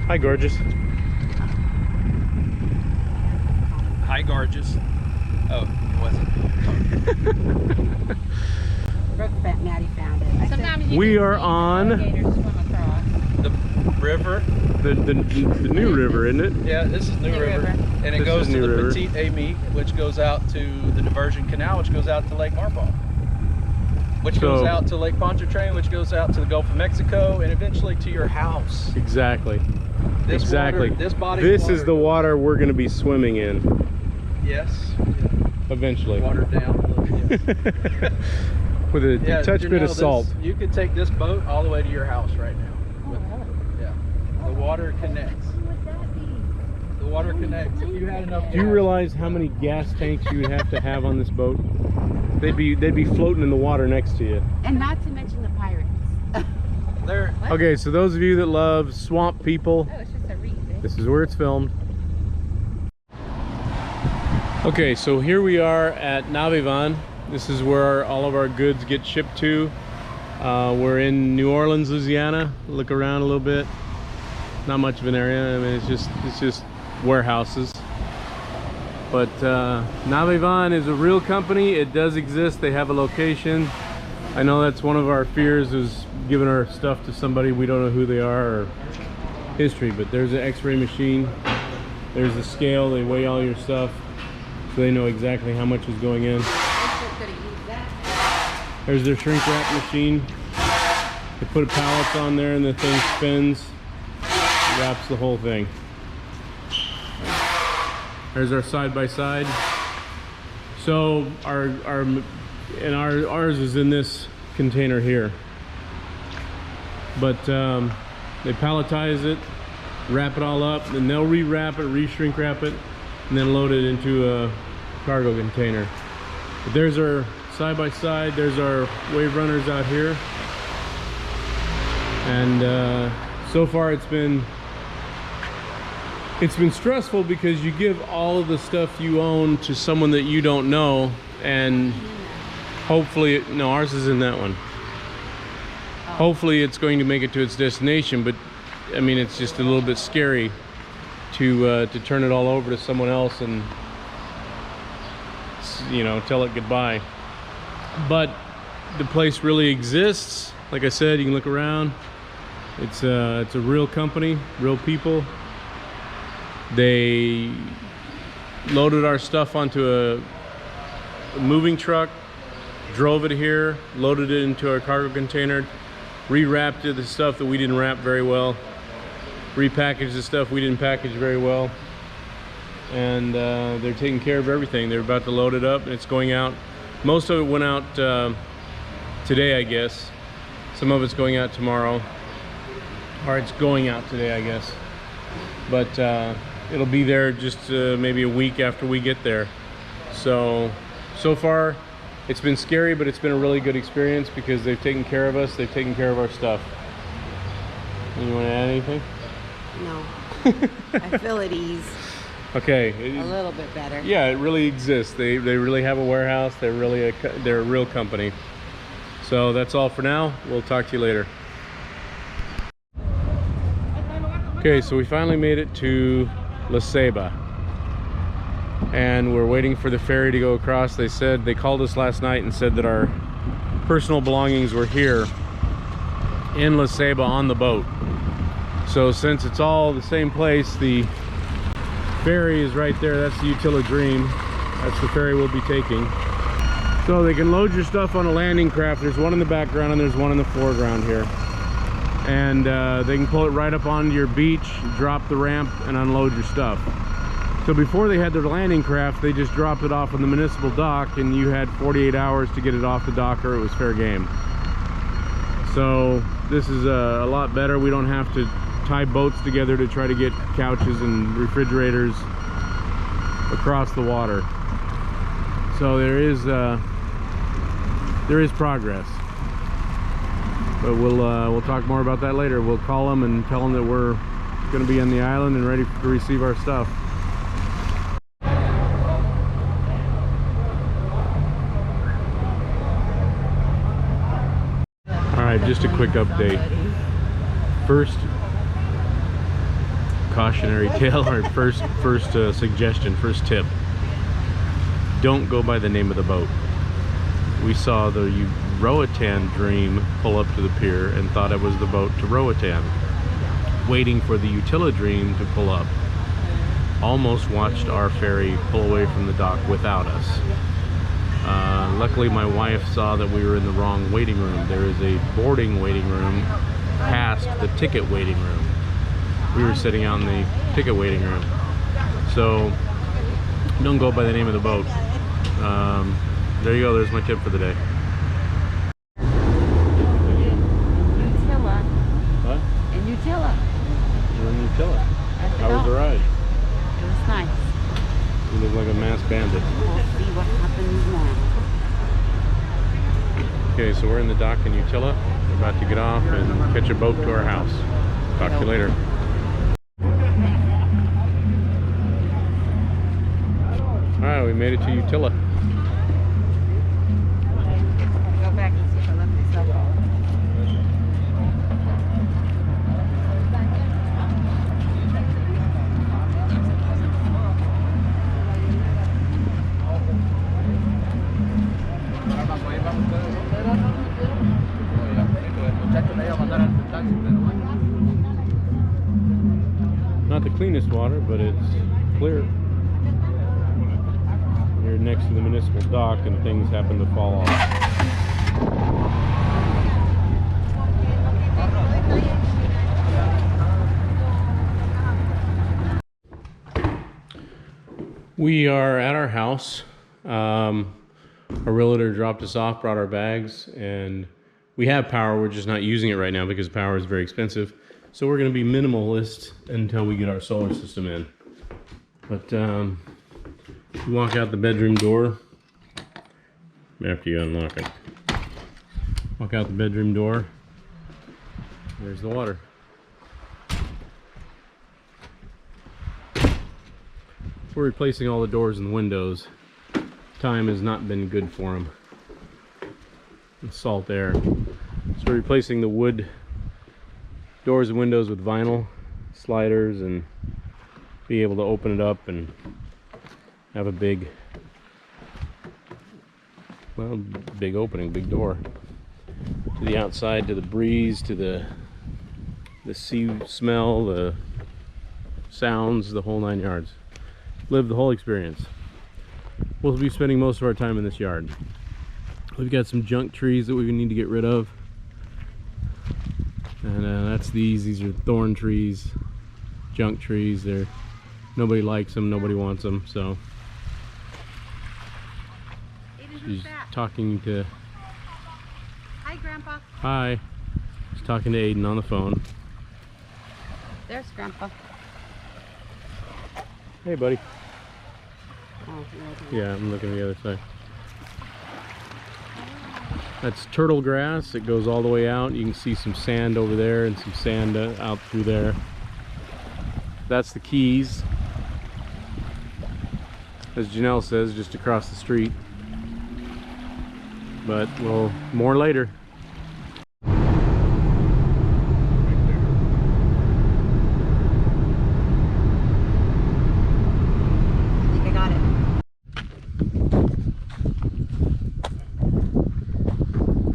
Hi, gorgeous. Hi, gorgeous. Oh, it wasn't. Maddie found it. Sometimes We are on The river. the new river, isn't it? Yeah, this is New River. And it This goes is to New the River. Petite Amie, which goes out to the diversion canal, which goes out to Lake Marbach, which goes out to Lake Pontchartrain, which goes out to the Gulf of Mexico, and eventually to your house. Exactly. This Exactly. Water, this body This of water, is the water we're going to be swimming in. Yes. Eventually. Watered down a little bit. With a touch bit of salt. You could take this boat all the way to your house right now. Yeah. The water connects. The water connects. If you had enough. Do you realize how many gas tanks you would have to have on this boat? They'd be floating in the water next to you. And not to mention the pirates. There. Okay, so those of you that love swamp people, Oh, it's just a reed. this is where it's filmed. Okay, so here we are at Navivan. This is where all of our goods get shipped to. We're in New Orleans, Louisiana. Look around a little bit. Not much of an area. I mean, it's just warehouses. But Navivan is a real company. It does exist. They have a location. I know that's one of our fears, is giving our stuff to somebody we don't know who they are or history. But there's an X-ray machine. There's a scale. They weigh all your stuff, so they know exactly how much is going in. There's their shrink wrap machine. They put pallets on there and the thing spins, wraps the whole thing. There's our side-by-side. So ours is in this container here. But they palletize it, wrap it all up, and they'll re-wrap it, re-shrink wrap it, and then load it into a cargo container. But there's our side-by-side, there's our wave runners out here. And so far it's been stressful because you give all of the stuff you own to someone that you don't know, and hopefully, no, ours is in that one. Hopefully it's going to make it to its destination, but I mean, it's just a little bit scary to turn it all over to someone else and, you know, tell it goodbye. But the place really exists. Like I said, you can look around. It's a real company, real people. They loaded our stuff onto a moving truck, drove it here, loaded it into our cargo container, re-wrapped the stuff that we didn't wrap very well, repackaged the stuff we didn't package very well, and they're taking care of everything. They're about to load it up and it's going out. Most of it went out today, I guess. Some of it's going out tomorrow, or it's going out today, I guess. But it'll be there just maybe a week after we get there. So far it's been scary, but it's been a really good experience because they've taken care of us, they've taken care of our stuff. You want to add anything? No. I feel at ease. Okay. A little bit better. Yeah, it really exists. They really have a warehouse. They're a real company. So that's all for now. We'll talk to you later. Okay, so we finally made it to La Ceiba, and we're waiting for the ferry to go across. They called us last night and said that our personal belongings were here in La Ceiba on the boat. So since it's all the same place, the ferry is right there. That's the Utila Dream. That's the ferry we'll be taking. So they can load your stuff on a landing craft. There's one in the background and there's one in the foreground here. And they can pull it right up onto your beach, drop the ramp, and unload your stuff. So before they had their landing craft, they just dropped it off on the municipal dock, and you had 48 hours to get it off the dock, or it was fair game. So this is a lot better. We don't have to tie boats together to try to get couches and refrigerators across the water. So there is progress. But we'll talk more about that later. We'll call them and tell them that we're going to be on the island and ready to receive our stuff. All right, just a quick update. First cautionary tale, or first suggestion, first tip. Don't go by the name of the boat. We saw the Roatan Dream pull up to the pier and thought it was the boat to Roatan. Waiting for the Utila Dream to pull up. Almost watched our ferry pull away from the dock without us. Luckily my wife saw that we were in the wrong waiting room. There is a boarding waiting room past the ticket waiting room. We were sitting out in the ticket waiting room. So don't go by the name of the boat. There you go, there's my tip for the day. Utila. What? And Utila. We're in Utila. How was the ride? It was nice. You look like a masked bandit. We'll see what happens now. Okay, so we're in the dock in Utila. We're about to get off and catch a boat to our house. Talk to you later. Alright, we made it to Utila. Go back and see if I left my cell phone. Not the cleanest water, but it's clear. You're next to the municipal dock and things happen to fall off. We are at our house. Our realtor dropped us off, brought our bags, and we have power. We're just not using it right now because power is very expensive. So we're going to be minimalist until we get our solar system in. But you walk out the bedroom door after you unlock it. Walk out the bedroom door. There's the water. We're replacing all the doors and windows. Time has not been good for them. The salt air. So we're replacing the wood doors and windows with vinyl sliders and be able to open it up and have a big, well, big opening, big door to the outside, to the breeze, to the sea smell, the sounds, the whole 9 yards. Live the whole experience. We'll be spending most of our time in this yard. We've got some junk trees that we need to get rid of. And that's these are thorn trees, junk trees. Nobody likes them, nobody wants them, so. She's talking to... Hi, Grandpa. Hi. She's talking to Aiden on the phone. There's Grandpa. Hey, buddy. Oh, you're looking. Yeah, I'm looking at the other side. That's turtle grass. It goes all the way out. You can see some sand over there and some sand out through there. That's the Keys. As Janelle says, just across the street. But, well, more later.